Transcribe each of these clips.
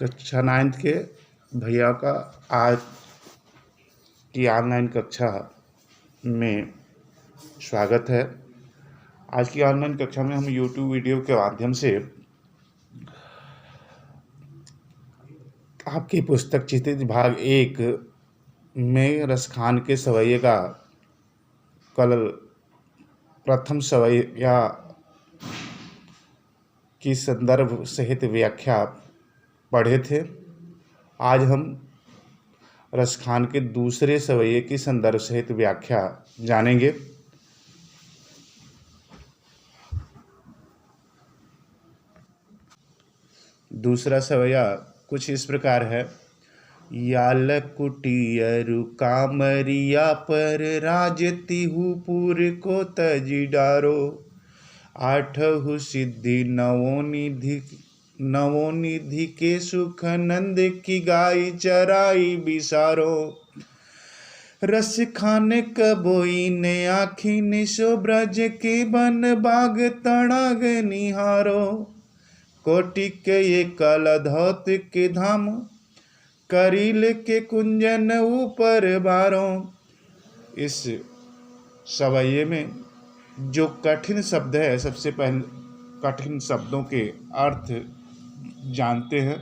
कक्षा 9th के भैया का आज की ऑनलाइन कक्षा में स्वागत है। आज की ऑनलाइन कक्षा में हम यूट्यूब वीडियो के माध्यम से आपकी पुस्तक क्षितिज भाग 1 में रसखान के सवैये का कल प्रथम सवैया की संदर्भ सहित व्याख्या पढ़े थे। आज हम रसखान के दूसरे सवैये की संदर्भ सहित व्याख्या जानेंगे। दूसरा सवैया कुछ इस प्रकार है। याल कुटियरु कामरिया पर राजतिहु पुर को तजी डारो। आठहु सिद्धि नवोनिधि के सुख नंद की गाय चराई बिसारो। रस खाने कबोई ने आखी निशो ब्रज के बन बाग तड़ाग निहारो। कोटि के ये कलधौत के धाम करील के कुंजन ऊपर बारो। इस सवैये में जो कठिन शब्द है, सबसे पहले कठिन शब्दों के अर्थ जानते हैं।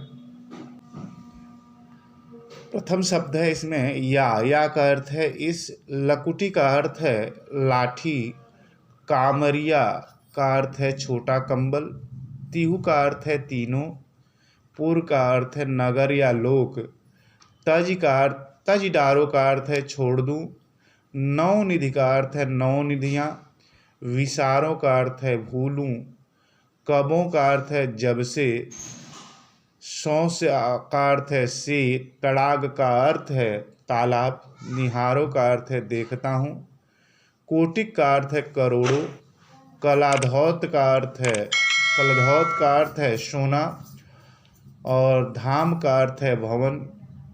प्रथम शब्द है इसमें या का अर्थ है इस। लकुटी का अर्थ है लाठी। कामरिया का अर्थ है छोटा कंबल। तिहु का अर्थ है तीनों। पुर का अर्थ है नगर या लोक। तज डारो का अर्थ है छोड़ दूं। नवनिधि का अर्थ है नौ निधियाँ। विसारों का अर्थ है भूलूं। कबों का अर्थ है जब से। सौ से का अर्थ है से। तड़ाग का अर्थ है तालाब। निहारों का अर्थ है देखता हूँ। कोटिक का अर्थ है करोड़ों। कलाधौत का अर्थ है सोना। और धाम का अर्थ है भवन।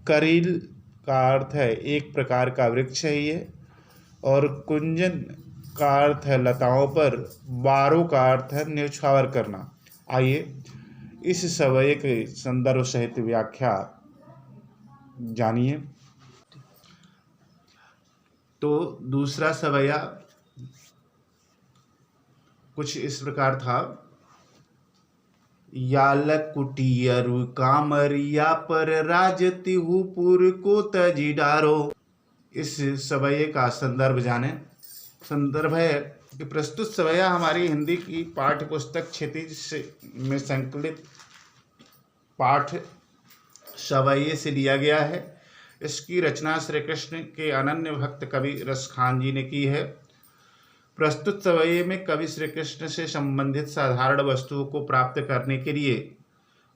करील का अर्थ है एक प्रकार का वृक्ष है ये। और कुंजन का अर्थ है लताओं पर। बारों का अर्थ है न्यौछावर करना। आइए इस सवैये के संदर्भ सहित व्याख्या जानिए। तो दूसरा सवैया कुछ इस प्रकार था। याल कुटियरु कामरिया पर राजतिहु पुर को तजी डारो। इस सवैये का संदर्भ जाने। संदर्भ है कि प्रस्तुत सवैया हमारी हिंदी की पाठ्य पुस्तक क्षितिज में संकलित पाठ सवैये से लिया गया है। इसकी रचना श्री कृष्ण के अनन्य भक्त कवि रसखान जी ने की है। प्रस्तुत सवैये में कवि श्री कृष्ण से संबंधित साधारण वस्तुओं को प्राप्त करने के लिए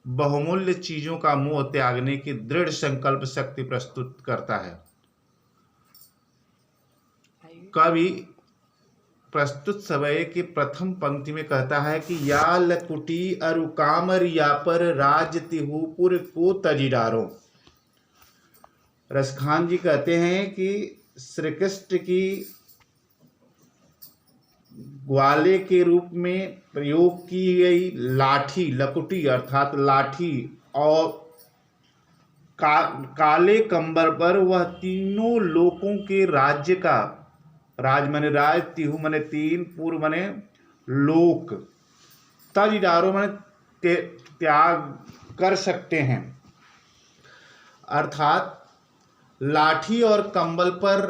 बहुमूल्य चीजों का मोह त्यागने की दृढ़ संकल्प शक्ति प्रस्तुत करता है। कवि प्रस्तुत सवैये की प्रथम पंक्ति में कहता है कि याल कुटी अरु कामरिया पर राजतिहु पुर को तजी डारो। रसखान जी कहते हैं कि श्री कृष्ण की ग्वाले के रूप में प्रयोग की गई लाठी, लकुटी अर्थात लाठी और काले कंबर पर वह तीनों लोकों के राज्य का, राज मने राज, तिहु मने तीन, पूर्व मने लोक, तज डारो मने त्याग कर सकते हैं। अर्थात लाठी और कंबल पर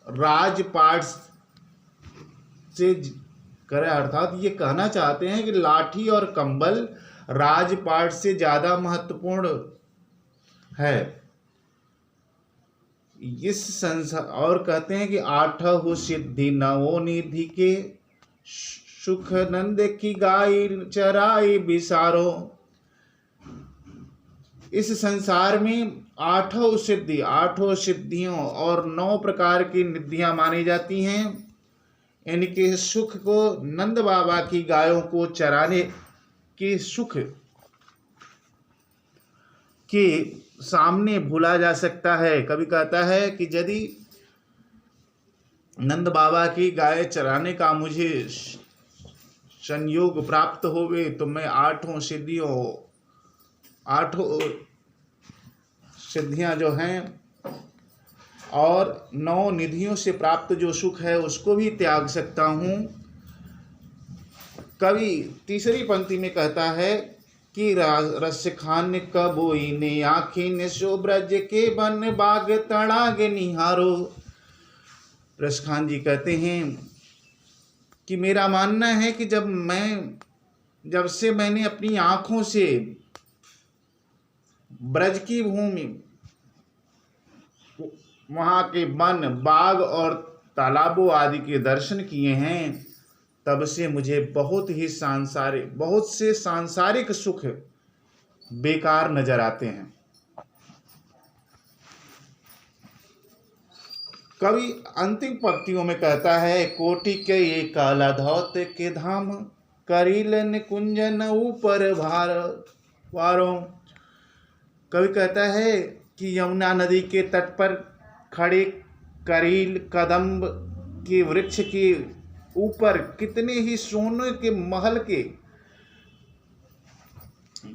राजपाट से करे। अर्थात ये कहना चाहते हैं कि लाठी और कंबल राजपाट से ज्यादा महत्वपूर्ण है। इस संसार और कहते हैं कि आठहु सिद्धि नवोनिधि के सुख नंद की गाय चराई बिसारो। इस संसार में आठों सिद्धियों और 9 प्रकार की निधियां मानी जाती हैं। इनके सुख को नंद बाबा की गायों को चराने के सुख के सामने भूला जा सकता है। कभी कहता है कि यदि नंद बाबा की गाय चराने का मुझे संयोग प्राप्त होवे तो मैं 8 सिद्धियों 8 सिद्धियां जो हैं और 9 निधियों से प्राप्त जो सुख है उसको भी त्याग सकता हूँ। कवि तीसरी पंक्ति में कहता है कि रस खान कबोई ने आखिन सो ब्रज के बन बाग तड़ाग निहारो। रस खान जी कहते हैं कि मेरा मानना है कि जब से मैंने अपनी आंखों से ब्रज की भूमि, वहाँ के वन बाग और तालाबों आदि के दर्शन किए हैं, तब से मुझे बहुत से सांसारिक सुख बेकार नजर आते हैं। कवि अंतिम पंक्तियों में कहता है कोटि के ये काला धौत के धाम करीलन कुंजन ऊपर भार वारों। कवि कहता है कि यमुना नदी के तट पर खड़े करील कदम्ब के वृक्ष के ऊपर कितने ही सोने के महल के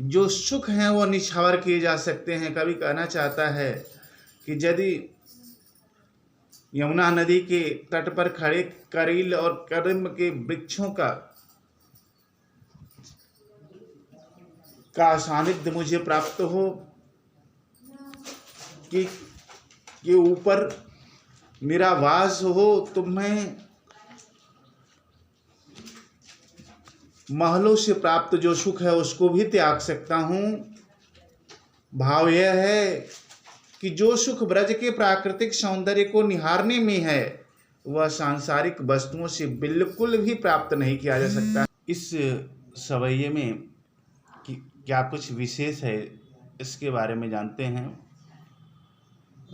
जो सुख हैं वो निछावर किए जा सकते हैं। कवि कहना चाहता है कि यदि यमुना नदी के तट पर खड़े करील और कदम्ब के वृक्षों का सानिध्य मुझे प्राप्त हो, कि ऊपर मेरा वास हो, तो मैं महलों से प्राप्त जो सुख है उसको भी त्याग सकता हूँ। भाव यह है कि जो सुख ब्रज के प्राकृतिक सौंदर्य को निहारने में है वह सांसारिक वस्तुओं से बिल्कुल भी प्राप्त नहीं किया जा सकता। इस सवैये में क्या कुछ विशेष है, इसके बारे में जानते हैं।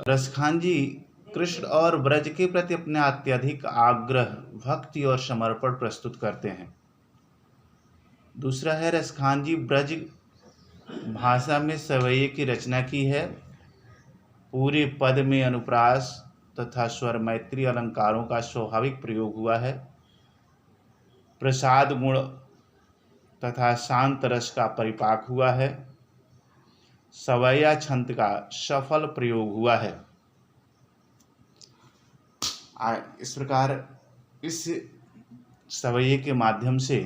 रसखान जी कृष्ण और ब्रज के प्रति अपने अत्यधिक आग्रह, भक्ति और समर्पण प्रस्तुत करते हैं। दूसरा है, रसखान जी ब्रज भाषा में सवैये की रचना की है। पूरे पद में अनुप्रास तथा स्वर मैत्री अलंकारों का स्वाभाविक प्रयोग हुआ है। प्रसाद गुण तथा शांत रस का परिपाक हुआ है। सवैया छंद का सफल प्रयोग हुआ है। इस प्रकार इस सवैये के माध्यम से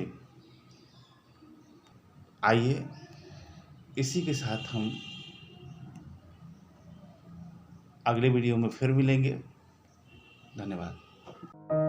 आइए इसी के साथ हम अगले वीडियो में फिर मिलेंगे। धन्यवाद।